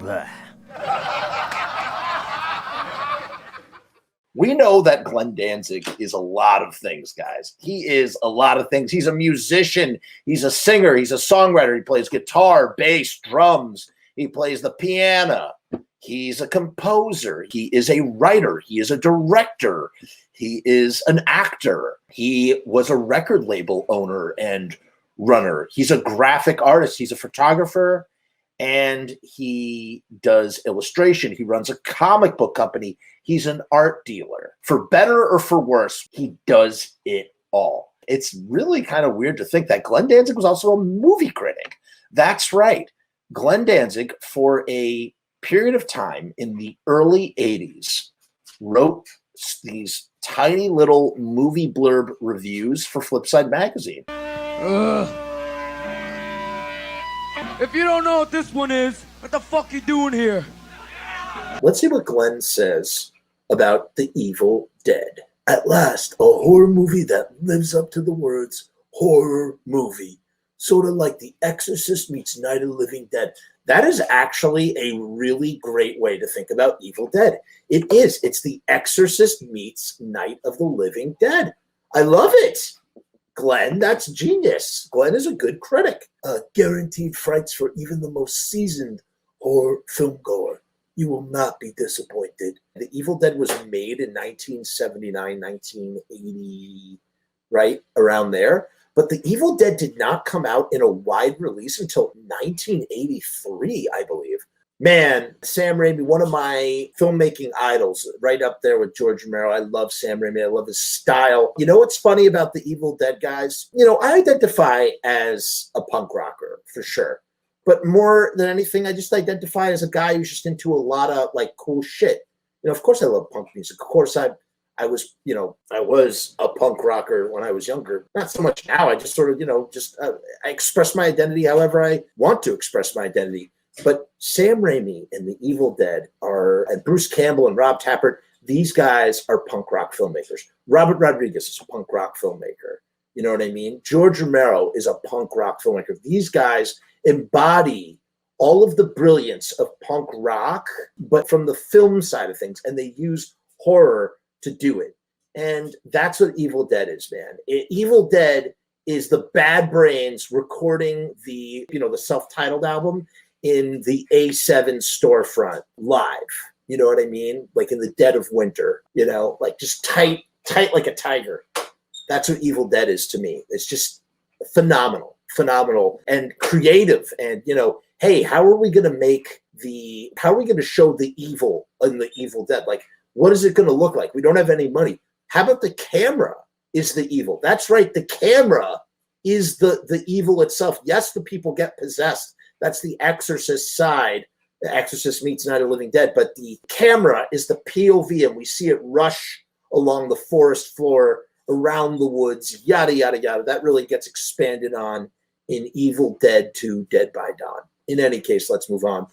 Blah. We know that Glenn Danzig is a lot of things, guys. He is a lot of things. He's a musician. He's a singer. He's a songwriter. He plays guitar, bass, drums. He plays the piano. He's a composer. He is a writer. He is a director. He is an actor. He was a record label owner and runner. He's a graphic artist. He's a photographer. And he does illustration. He runs a comic book company. He's an art dealer. For better or for worse, he does it all. It's really kind of weird to think that Glenn Danzig was also a movie critic. That's right. Glenn Danzig, for a period of time in the early 80s, wrote these tiny little movie blurb reviews for Flipside Magazine. If you don't know what this one is, what the fuck you doing here? Let's see what Glenn says about The Evil Dead. At last, a horror movie that lives up to the words horror movie. Sort of like The Exorcist meets Night of the Living Dead. That is actually a really great way to think about Evil Dead. It is. It's The Exorcist meets Night of the Living Dead. I love it. Glenn, that's genius. Glenn is a good critic. Guaranteed frights for even the most seasoned horror film goer. You will not be disappointed. The Evil Dead was made in 1979, 1980, right around there. But The Evil Dead did not come out in a wide release until 1983, I believe. Man, Sam Raimi, one of my filmmaking idols, right up there with George Romero. I love Sam Raimi. I love his style. You know what's funny about The Evil Dead, guys? You know, I identify as a punk rocker, for sure. But more than anything, I just identify as a guy who's just into a lot of, like, cool shit. You know, of course I love punk music. Of course I was a punk rocker when I was younger. Not so much now. I just sort of, I express my identity however I want to express my identity. But Sam Raimi and The Evil Dead and Bruce Campbell and Rob Tapert, these guys are punk rock filmmakers. Robert Rodriguez is a punk rock filmmaker. You know what I mean? George Romero is a punk rock filmmaker. These guys embody all of the brilliance of punk rock, but from the film side of things, and they use horror to do it. And that's what Evil Dead is, man. Evil Dead is the Bad Brains recording the self-titled album in the A7 storefront live. You know what I mean? Like in the dead of winter, like just tight like a tiger. That's what Evil Dead is to me. It's just phenomenal and creative. And, hey, how are we going to show the evil in the Evil Dead? Like, what is it going to look like? We don't have any money. How about the camera is the evil? That's right. The camera is the evil itself. Yes, the people get possessed. That's the Exorcist side. The Exorcist meets Night of the Living Dead. But the camera is the POV, and we see it rush along the forest floor, around the woods, yada, yada, yada. That really gets expanded on in Evil Dead 2 Dead by Dawn. In any case, let's move on.